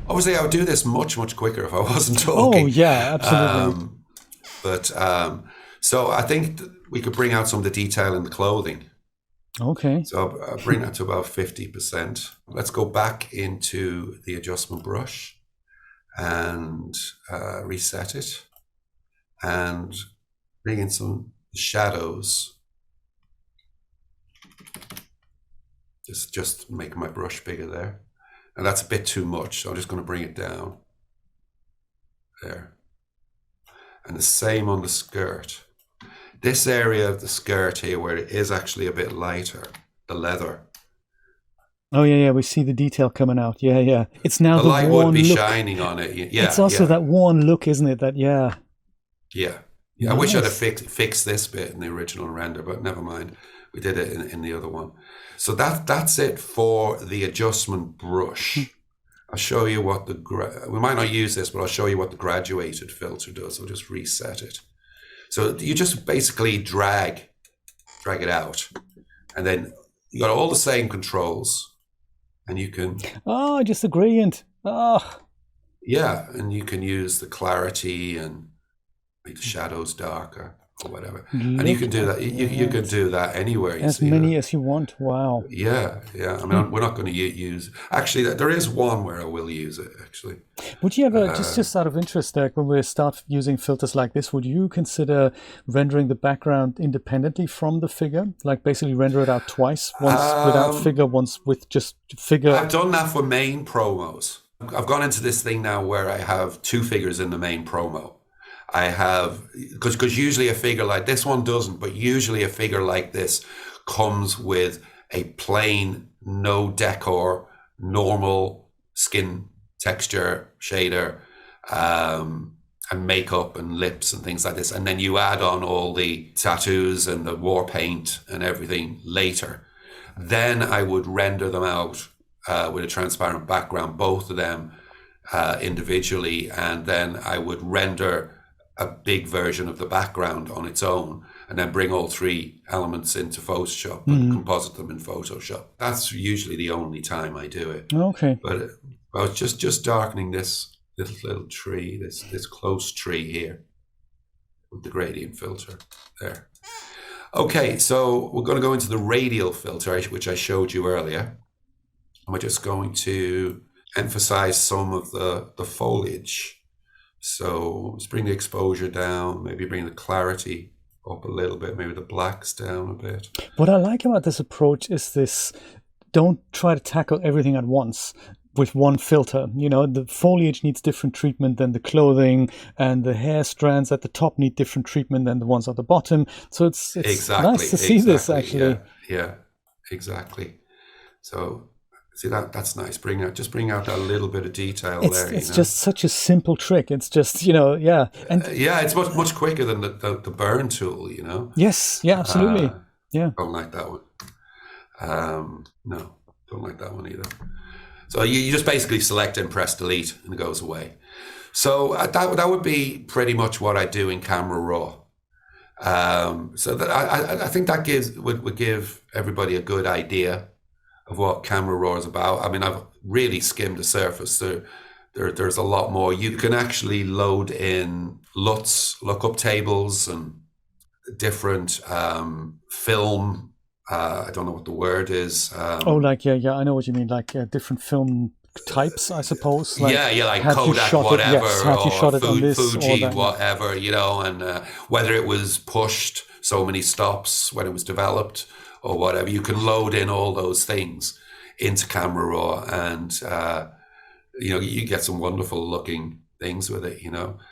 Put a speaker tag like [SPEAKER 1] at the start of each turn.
[SPEAKER 1] Obviously, I would do this much, much quicker if I wasn't
[SPEAKER 2] Oh,
[SPEAKER 1] talking.
[SPEAKER 2] yeah, absolutely.
[SPEAKER 1] But so I think we could bring out some of the detail in the clothing.
[SPEAKER 2] Okay.
[SPEAKER 1] So I'll bring that to about 50%. Let's go back into the adjustment brush and reset it and bring in some shadows. Just make my brush bigger there. And that's a bit too much, so I'm just going to bring it down there. And the same on the skirt. This area of the skirt here where it is actually a bit lighter, the leather.
[SPEAKER 2] Oh, yeah, yeah. We see the detail coming out. Yeah, yeah. It's now
[SPEAKER 1] The
[SPEAKER 2] the
[SPEAKER 1] light would
[SPEAKER 2] worn
[SPEAKER 1] be
[SPEAKER 2] look.
[SPEAKER 1] shining on it.
[SPEAKER 2] It's
[SPEAKER 1] Yeah,
[SPEAKER 2] also
[SPEAKER 1] yeah,
[SPEAKER 2] that worn look, isn't it? That, yeah.
[SPEAKER 1] yeah. Yeah, I wish I'd have
[SPEAKER 2] Nice.
[SPEAKER 1] fixed this bit in the original render, but never mind. We did it in the other one. So that's it for the adjustment brush. I'll show you what we might not use this, but I'll show you what the graduated filter does. I'll just reset it. So you just basically drag it out, and then you got all the same controls, and you can,
[SPEAKER 2] Oh, just a gradient. Oh,
[SPEAKER 1] yeah, and you can use the clarity and make the shadows darker or whatever. And you
[SPEAKER 2] look
[SPEAKER 1] can do
[SPEAKER 2] at
[SPEAKER 1] that. You can
[SPEAKER 2] that.
[SPEAKER 1] do that anywhere. You
[SPEAKER 2] As
[SPEAKER 1] see
[SPEAKER 2] many
[SPEAKER 1] that?
[SPEAKER 2] as you want. Wow.
[SPEAKER 1] Yeah, yeah. I mean, we're not going to use. Actually, there is one where I will use it. Actually,
[SPEAKER 2] Would you ever, just out of interest, like when we start using filters like this, would you consider rendering the background independently from the figure? Like basically render it out twice, once without figure, once with just figure.
[SPEAKER 1] I've done that for main promos. I've gone into this thing now where I have two figures in the main promo. I have, because usually a figure like this one doesn't, but usually a figure like this comes with a plain, no decor, normal skin texture, shader, and makeup and lips and things like this. And then you add on all the tattoos and the war paint and everything later. Then I would render them out with a transparent background, both of them individually, and then I would render a big version of the background on its own, and then bring all three elements into Photoshop and composite them in Photoshop. That's usually the only time I do it.
[SPEAKER 2] Okay.
[SPEAKER 1] But I was just darkening this little tree, this close tree here with the gradient filter there. Okay, so we're going to go into the radial filter, which I showed you earlier. And we're just going to emphasize some of the foliage. So let's bring the exposure down, maybe bring the clarity up a little bit, maybe the blacks down a bit.
[SPEAKER 2] What I like about this approach is this, don't try to tackle everything at once with one filter. You know, the foliage needs different treatment than the clothing, and the hair strands at the top need different treatment than the ones at the bottom. So it's
[SPEAKER 1] Exactly,
[SPEAKER 2] nice to see this actually.
[SPEAKER 1] Yeah, exactly. So see that's nice. Bring out that little bit of detail there.
[SPEAKER 2] It's just such a simple trick. It's just, yeah. And
[SPEAKER 1] yeah, it's much quicker than the burn tool.
[SPEAKER 2] yes, yeah, absolutely. Yeah.
[SPEAKER 1] Don't like that one. No, don't like that one either. So you just basically select and press delete, and it goes away. So that would be pretty much what I do in Camera Raw. So that I think that would give everybody a good idea of what Camera Raw is about. I mean, I've really skimmed the surface. There's a lot more. You can actually load in LUTs, lookup tables, and different film. I don't know what the word is.
[SPEAKER 2] Yeah, I know what you mean. Like different film types, I suppose. Like,
[SPEAKER 1] like
[SPEAKER 2] have you
[SPEAKER 1] Kodak,
[SPEAKER 2] shot
[SPEAKER 1] whatever,
[SPEAKER 2] it? Yes, have you shot
[SPEAKER 1] or
[SPEAKER 2] it on this or
[SPEAKER 1] Fuji,
[SPEAKER 2] that?
[SPEAKER 1] whatever, and whether it was pushed so many stops when it was developed or whatever. You can load in all those things into Camera Raw, and you get some wonderful looking things with it.